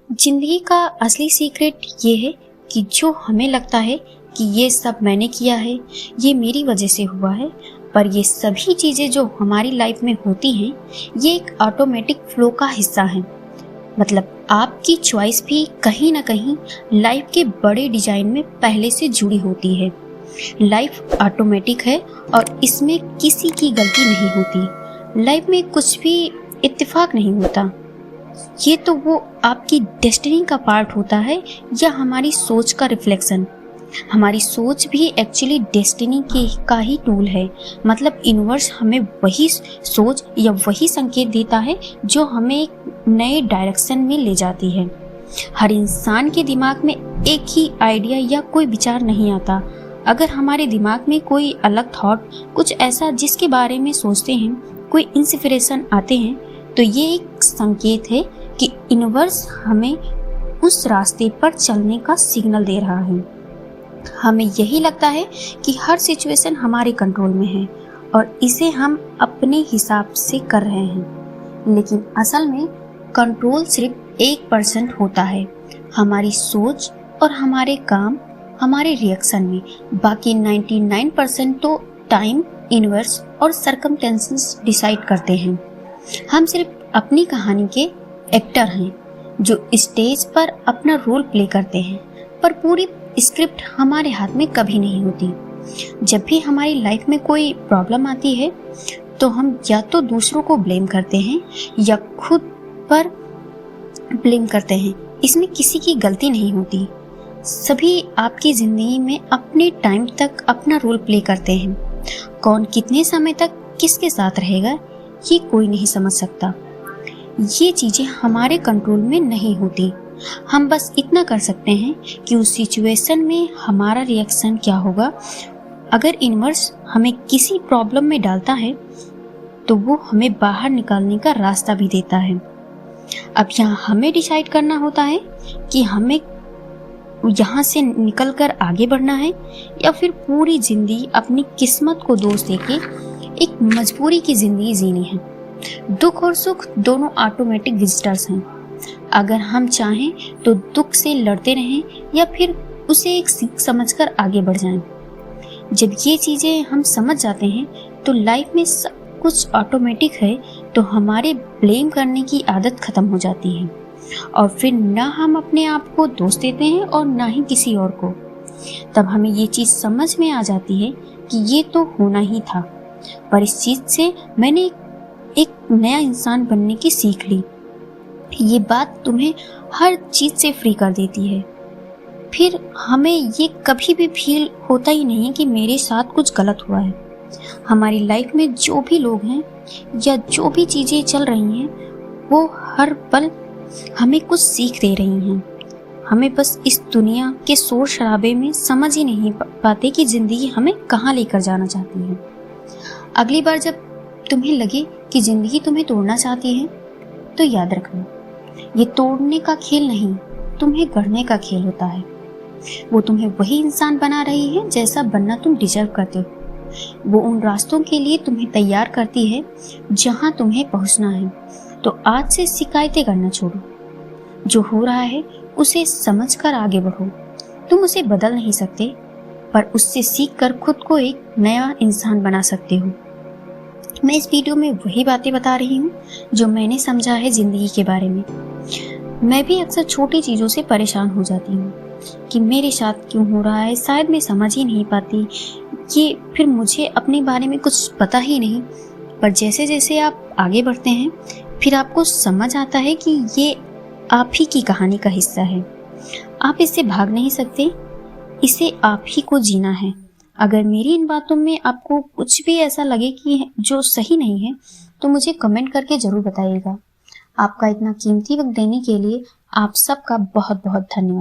जिंदगी का असली सीक्रेट ये है कि जो हमें लगता है कि ये सब मैंने किया है, ये मेरी वजह से हुआ है, पर ये सभी चीज़ें जो हमारी लाइफ में होती हैं, ये एक ऑटोमेटिक फ्लो का हिस्सा हैं। मतलब आपकी चॉइस भी कहीं ना कहीं लाइफ के बड़े डिजाइन में पहले से जुड़ी होती है। लाइफ ऑटोमेटिक है और इसमें किसी की गलती नहीं होती। लाइफ में कुछ भी इत्तेफाक नहीं होता। ये तो वो आपकी डेस्टिनी का पार्ट होता है या हमारी सोच का रिफ्लेक्शन। हमारी सोच भी एक्चुअली डेस्टिनी का ही टूल है। मतलब यूनिवर्स हमें वही सोच या वही संकेत देता है जो हमें एक नए डायरेक्शन में ले जाती है। हर इंसान के दिमाग में एक ही आइडिया या कोई विचार नहीं आता। अगर हमारे दिमाग में कोई अलग थॉट, कुछ ऐसा जिसके बारे में सोचते हैं, कोई इंस्पिरेशन आते हैं, तो ये एक संकेत है कि यूनिवर्स हमें उस रास्ते पर चलने का सिग्नल दे रहा है। हमें यही लगता है कि हर सिचुएशन हमारे कंट्रोल में है और इसे हम अपने हिसाब से कर रहे हैं, लेकिन असल में कंट्रोल सिर्फ 1% होता है, हमारी सोच और हमारे काम, हमारे रिएक्शन में। बाकी 99% तो टाइम, यूनिवर्स और सर्कमस्टेंसेस डिसाइड करते हैं। हम सिर्फ अपनी कहानी के एक्टर हैं जो स्टेज पर अपना रोल प्ले करते हैं, पर पूरी स्क्रिप्ट हमारे हाथ में कभी नहीं होती। जब भी हमारी लाइफ में कोई प्रॉब्लम आती है तो हम या तो दूसरों को ब्लेम करते हैं या खुद पर ब्लेम करते हैं। इसमें किसी की गलती नहीं होती। सभी आपकी जिंदगी में अपने टाइम तक अपना रोल प्ले करते हैं। कौन कितने समय तक किसके साथ रहेगा ये कोई नहीं समझ सकता। ये चीजें हमारे कंट्रोल में नहीं होती। हम बस इतना कर सकते हैं कि उस सिचुएशन में हमारा रिएक्शन क्या होगा। अगर यूनिवर्स हमें किसी प्रॉब्लम में डालता है तो वो हमें बाहर निकालने का रास्ता भी देता है। अब यहाँ हमें डिसाइड करना होता है कि हमें यहाँ से निकलकर आगे बढ़ना है या फिर पूरी जिंदगी अपनी किस्मत को दोष देके एक मजबूरी की जिंदगी जीनी है। दुख और सुख दोनों ऑटोमेटिक विजिटर्स हैं। अगर हम चाहें तो दुख से लड़ते रहें या फिर उसे एक सीख समझकर आगे बढ़ जाएं। जब ये चीजें हम समझ जाते हैं तो लाइफ में सब कुछ ऑटोमेटिक है, तो हमारे ब्लेम करने की आदत खत्म हो जाती है और फिर ना हम अपने आप को दोष देते हैं और ना ही किसी और को। तब हमें ये चीज समझ में आ जाती है कि ये तो होना ही था, पर इस चीज से मैंने एक नया इंसान बनने की सीख ली। ये बात तुम्हें हर चीज से फ्री कर देती है। फिर हमें ये कभी भी फील होता ही नहीं कि मेरे साथ कुछ गलत हुआ है। हमारी लाइफ में जो भी लोग हैं या जो भी चीजें चल रही हैं, वो हर पल हमें कुछ सीख दे रही हैं। हमें बस इस दुनिया के शोर शराबे में समझ ही नहीं पाते कि जिंदगी हमें कहाँ लेकर जाना चाहती है। अगली बार जब तुम्हें लगे कि जिंदगी तुम्हें तोड़ना चाहती है तो याद रखना, ये तोड़ने का खेल नहीं, तुम्हें गढ़ने का खेल होता है। वो तुम्हें वही इंसान बना रही है जैसा बनना तुम डिजर्व करते हो। वो उन रास्तों के लिए तुम्हें तैयार करती है जहां तुम्हें पहुंचना है। तो आज से शिकायतें करना छोड़ो। जो हो रहा है उसे समझकर आगे बढ़ो। तुम उसे बदल नहीं सकते, पर उससे सीखकर खुद को एक नया इंसान बना सकते हो। मैं इस वीडियो में वही बातें बता रही हूँ जो मैंने समझा है जिंदगी के बारे में। मैं भी अक्सर छोटी चीज़ों से परेशान हो जाती हूँ कि मेरे साथ क्यों हो रहा है, शायद मैं समझ ही नहीं पाती। ये फिर मुझे अपने बारे में कुछ पता ही नहीं। पर जैसे जैसे आप आगे बढ़ते हैं फिर आपको समझ आता है कि ये आप ही की कहानी का हिस्सा है। आप इससे भाग नहीं सकते, इसे आप ही को जीना है। अगर मेरी इन बातों में आपको कुछ भी ऐसा लगे कि जो सही नहीं है तो मुझे कमेंट करके ज़रूर बताइएगा। आपका इतना कीमती वक्त देने के लिए आप सबका बहुत बहुत धन्यवाद।